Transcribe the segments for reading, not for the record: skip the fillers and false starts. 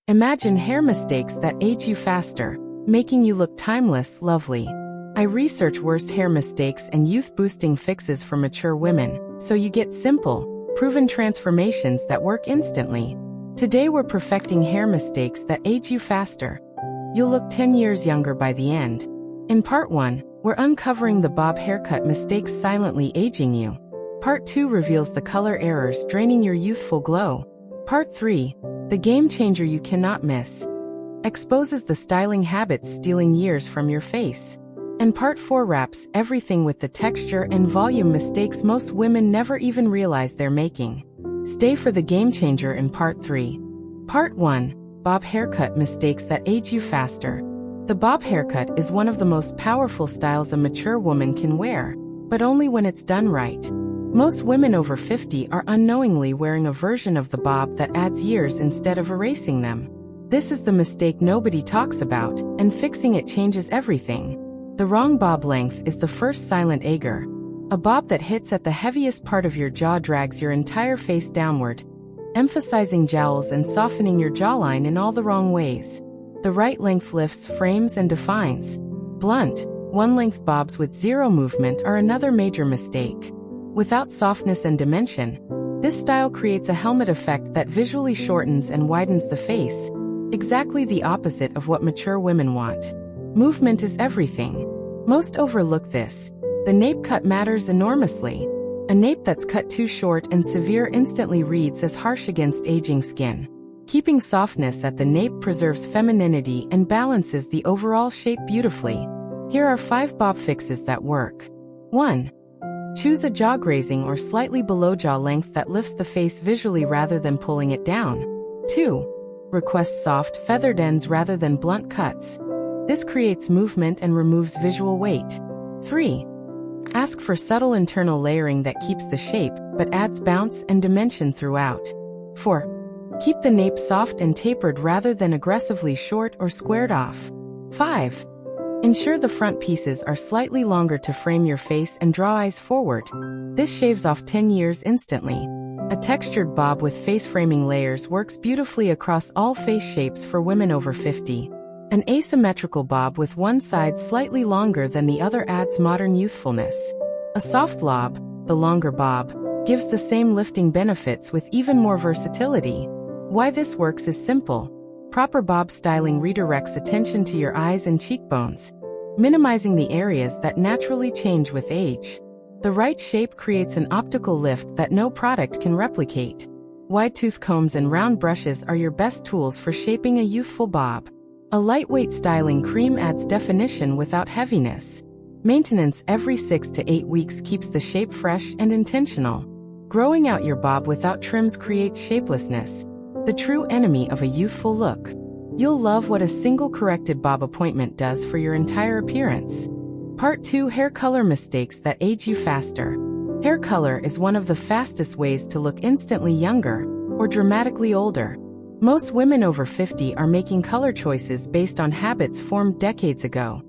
Imagine hair mistakes that age you faster, making you look timeless, lovely. I research worst hair mistakes and youth-boosting fixes for mature women, so you get simple, proven transformations that work instantly. Today we're perfecting hair mistakes that age you faster. You'll look 10 years younger by the end. In Part 1, we're uncovering the bob haircut mistakes silently aging you. Part 2 reveals the color errors draining your youthful glow. Part 3, the game changer you cannot miss, exposes the styling habits stealing years from your face. And Part 4 wraps everything with the texture and volume mistakes most women never even realize they're making. Stay for the game changer in Part 3. Part 1, bob haircut mistakes that age you faster. The bob haircut is one of the most powerful styles a mature woman can wear, but only when it's done right. Most women over 50 are unknowingly wearing a version of the bob that adds years instead of erasing them. This is the mistake nobody talks about, and fixing it changes everything. The wrong bob length is the first silent egger. A bob that hits at the heaviest part of your jaw drags your entire face downward, emphasizing jowls and softening your jawline in all the wrong ways. The right length lifts, frames, and defines. Blunt, one-length bobs with zero movement are another major mistake. Without softness and dimension, this style creates a helmet effect that visually shortens and widens the face, exactly the opposite of what mature women want. Movement is everything. Most overlook this. The nape cut matters enormously. A nape that's cut too short and severe instantly reads as harsh against aging skin. Keeping softness at the nape preserves femininity and balances the overall shape beautifully. Here are 5 bob fixes that work. 1. Choose a jaw grazing or slightly below jaw length that lifts the face visually rather than pulling it down. 2. Request soft, feathered ends rather than blunt cuts. This creates movement and removes visual weight. 3. Ask for subtle internal layering that keeps the shape, but adds bounce and dimension throughout. 4. Keep the nape soft and tapered rather than aggressively short or squared off. 5. Ensure the front pieces are slightly longer to frame your face and draw eyes forward. This shaves off 10 years instantly. A textured bob with face framing layers works beautifully across all face shapes for women over 50. An asymmetrical bob with one side slightly longer than the other adds modern youthfulness. A soft lob, the longer bob, gives the same lifting benefits with even more versatility. Why this works is simple. Proper bob styling redirects attention to your eyes and cheekbones, minimizing the areas that naturally change with age. The right shape creates an optical lift that no product can replicate. Wide tooth combs and round brushes are your best tools for shaping a youthful bob. A lightweight styling cream adds definition without heaviness. Maintenance every 6 to 8 weeks keeps the shape fresh and intentional. Growing out your bob without trims creates shapelessness, the true enemy of a youthful look. You'll love what a single corrected bob appointment does for your entire appearance. Part 2, hair color mistakes that age you faster. Hair color is one of the fastest ways to look instantly younger or dramatically older. Most women over 50 are making color choices based on habits formed decades ago,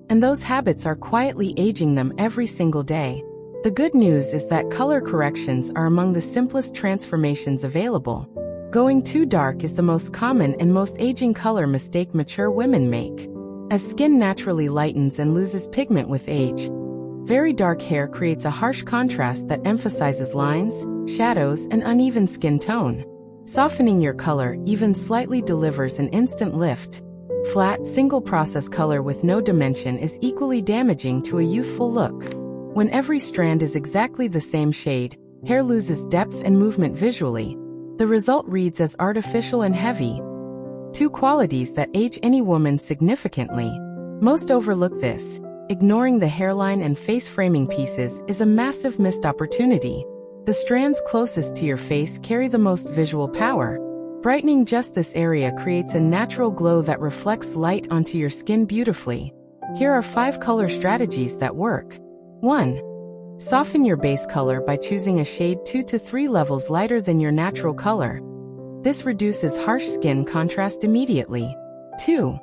and those habits are quietly aging them every single day. The good news is that color corrections are among the simplest transformations available. Going too dark is the most common and most aging color mistake mature women make. As skin naturally lightens and loses pigment with age, very dark hair creates a harsh contrast that emphasizes lines, shadows, and uneven skin tone. Softening your color even slightly delivers an instant lift. Flat, single-process color with no dimension is equally damaging to a youthful look. When every strand is exactly the same shade, hair loses depth and movement visually. The result reads as artificial and heavy. 2 qualities that age any woman significantly. Most overlook this. Ignoring the hairline and face framing pieces is a massive missed opportunity. The strands closest to your face carry the most visual power. Brightening just this area creates a natural glow that reflects light onto your skin beautifully. Here are 5 color strategies that work. 1. Soften your base color by choosing a shade 2 to 3 levels lighter than your natural color. This reduces harsh skin contrast immediately. 2.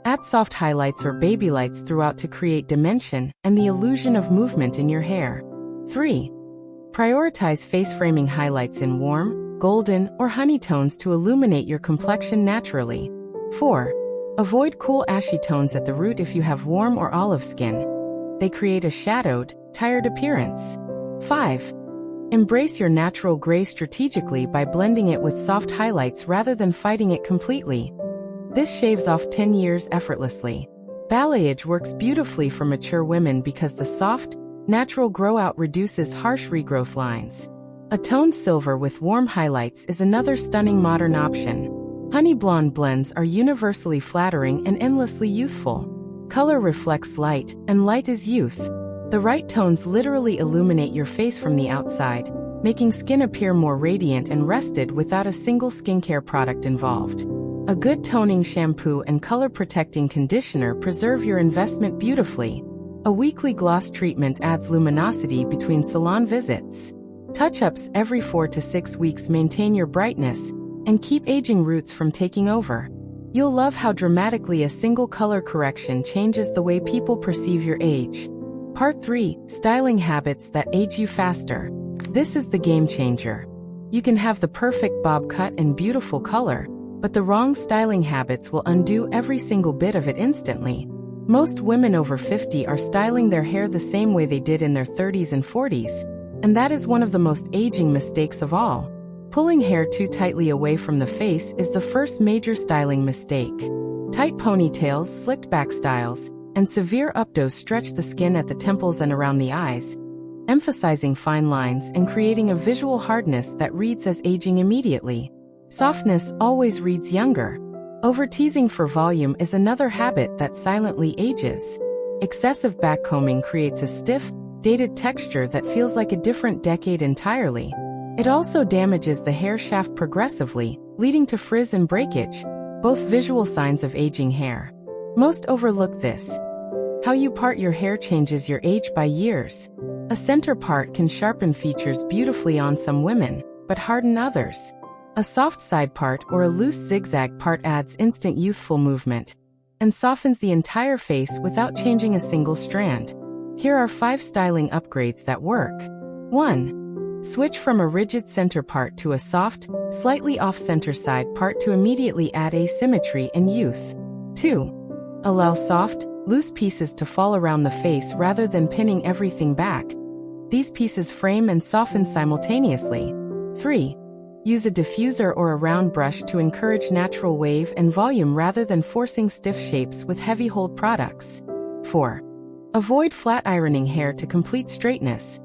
Add soft highlights or baby lights throughout to create dimension and the illusion of movement in your hair. 3. Prioritize face framing highlights in warm, golden, or honey tones to illuminate your complexion naturally. 4. Avoid cool ashy tones at the root if you have warm or olive skin. They create a shadowed, tired appearance. 5. Embrace your natural gray strategically by blending it with soft highlights rather than fighting it completely. This shaves off 10 years effortlessly. Balayage works beautifully for mature women because the soft, natural grow-out reduces harsh regrowth lines. A toned silver with warm highlights is another stunning modern option. Honey blonde blends are universally flattering and endlessly youthful. Color reflects light, and light is youth. The right tones literally illuminate your face from the outside, making skin appear more radiant and rested without a single skincare product involved. A good toning shampoo and color-protecting conditioner preserve your investment beautifully. A weekly gloss treatment adds luminosity between salon visits. Touch-ups every 4 to 6 weeks maintain your brightness and keep aging roots from taking over. You'll love how dramatically a single color correction changes the way people perceive your age. Part 3. Styling habits that age you faster. This is the game changer. You can have the perfect bob cut and beautiful color, but the wrong styling habits will undo every single bit of it instantly. Most women over 50 are styling their hair the same way they did in their 30s and 40s, and that is one of the most aging mistakes of all. Pulling hair too tightly away from the face is the first major styling mistake. Tight ponytails, slicked back styles, and severe updos stretch the skin at the temples and around the eyes, emphasizing fine lines and creating a visual hardness that reads as aging immediately. Softness always reads younger. Over-teasing for volume is another habit that silently ages. Excessive backcombing creates a stiff, dated texture that feels like a different decade entirely. It also damages the hair shaft progressively, leading to frizz and breakage, both visual signs of aging hair. Most overlook this. How you part your hair changes your age by years. A center part can sharpen features beautifully on some women, but harden others. A soft side part or a loose zigzag part adds instant youthful movement and softens the entire face without changing a single strand. Here are 5 styling upgrades that work. 1. Switch from a rigid center part to a soft, slightly off-center side part to immediately add asymmetry and youth. 2. Allow soft, loose pieces to fall around the face rather than pinning everything back. These pieces frame and soften simultaneously. 3. Use a diffuser or a round brush to encourage natural wave and volume rather than forcing stiff shapes with heavy hold products. 4. Avoid flat ironing hair to complete straightness.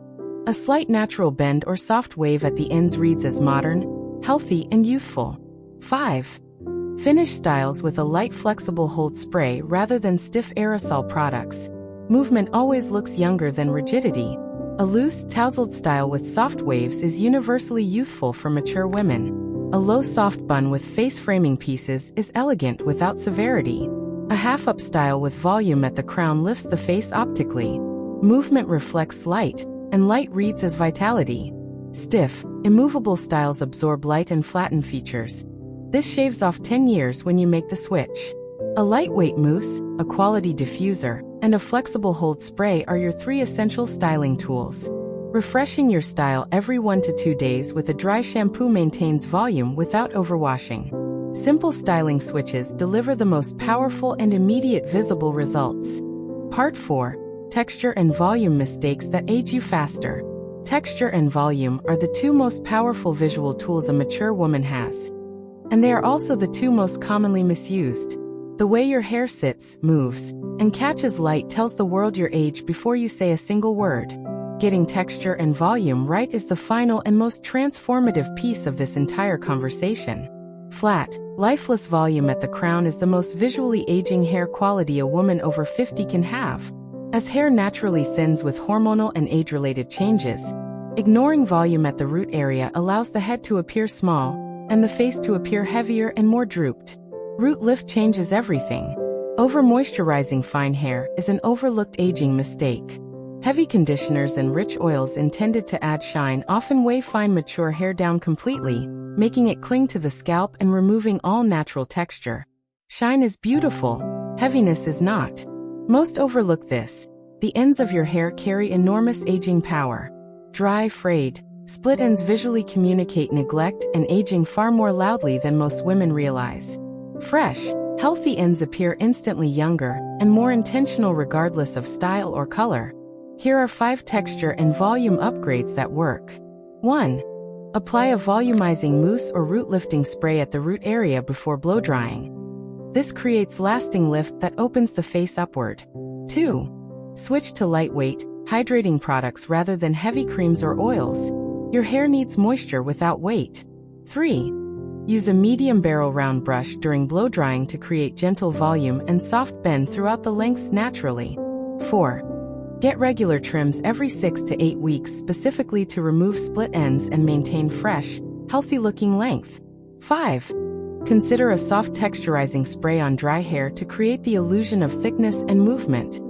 A slight natural bend or soft wave at the ends reads as modern, healthy, and youthful. 5. Finish styles with a light flexible hold spray rather than stiff aerosol products. Movement always looks younger than rigidity. A loose, tousled style with soft waves is universally youthful for mature women. A low soft bun with face framing pieces is elegant without severity. A half-up style with volume at the crown lifts the face optically. Movement reflects light, and light reads as vitality. Stiff, immovable styles absorb light and flatten features. This shaves off 10 years when you make the switch. A lightweight mousse, a quality diffuser, and a flexible hold spray are your 3 essential styling tools. Refreshing your style every 1 to 2 days with a dry shampoo maintains volume without overwashing. Simple styling switches deliver the most powerful and immediate visible results. Part 4. Texture and volume mistakes that age you faster. Texture and volume are the 2 most powerful visual tools a mature woman has. And they are also the 2 most commonly misused. The way your hair sits, moves, and catches light tells the world your age before you say a single word. Getting texture and volume right is the final and most transformative piece of this entire conversation. Flat, lifeless volume at the crown is the most visually aging hair quality a woman over 50 can have. As hair naturally thins with hormonal and age-related changes, ignoring volume at the root area allows the head to appear small and the face to appear heavier and more drooped. Root lift changes everything. Over-moisturizing fine hair is an overlooked aging mistake. Heavy conditioners and rich oils intended to add shine often weigh fine mature hair down completely, making it cling to the scalp and removing all natural texture. Shine is beautiful, heaviness is not. Most overlook this. The ends of your hair carry enormous aging power. Dry, frayed, Split ends visually communicate neglect and aging far more loudly than most women realize. Fresh, healthy ends appear instantly younger and more intentional regardless of style or color. Here are 5 texture and volume upgrades that work. 1. Apply a volumizing mousse or root lifting spray at the root area before blow drying. This creates lasting lift that opens the face upward. 2. Switch to lightweight, hydrating products rather than heavy creams or oils. Your hair needs moisture without weight. 3. Use a medium barrel round brush during blow drying to create gentle volume and soft bend throughout the lengths naturally. 4. Get regular trims every 6 to 8 weeks specifically to remove split ends and maintain fresh, healthy-looking length. 5. Consider a soft texturizing spray on dry hair to create the illusion of thickness and movement.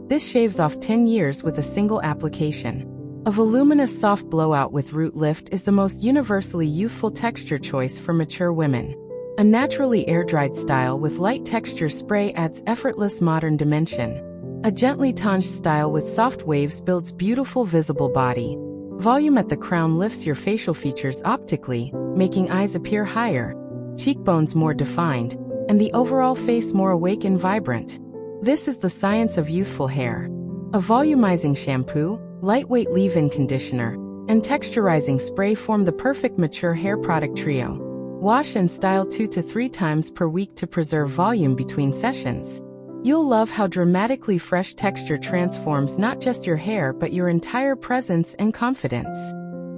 This shaves off 10 years with a single application. A voluminous soft blowout with root lift is the most universally youthful texture choice for mature women. A naturally air-dried style with light texture spray adds effortless modern dimension. A gently tonged style with soft waves builds beautiful visible body. Volume at the crown lifts your facial features optically, making eyes appear higher, cheekbones more defined, and the overall face more awake and vibrant. This is the science of youthful hair. A volumizing shampoo, lightweight leave-in conditioner, and texturizing spray form the perfect mature hair product trio. Wash and style 2 to 3 times per week to preserve volume between sessions. You'll love how dramatically fresh texture transforms not just your hair but your entire presence and confidence.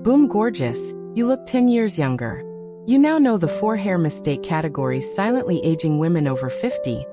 Boom, gorgeous, you look 10 years younger. You now know the 4 hair mistake categories silently aging women over 50.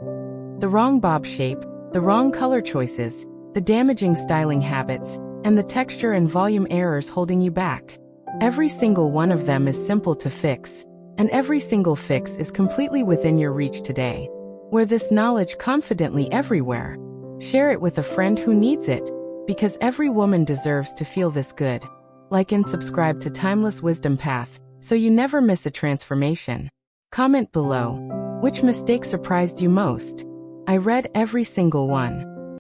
The wrong bob shape, the wrong color choices, the damaging styling habits, and the texture and volume errors holding you back. Every single one of them is simple to fix, and every single fix is completely within your reach today. Wear this knowledge confidently everywhere. Share it with a friend who needs it, because every woman deserves to feel this good. Like and subscribe to Timeless Wisdom Path, so you never miss a transformation. Comment below. Which mistake surprised you most? I read every single one.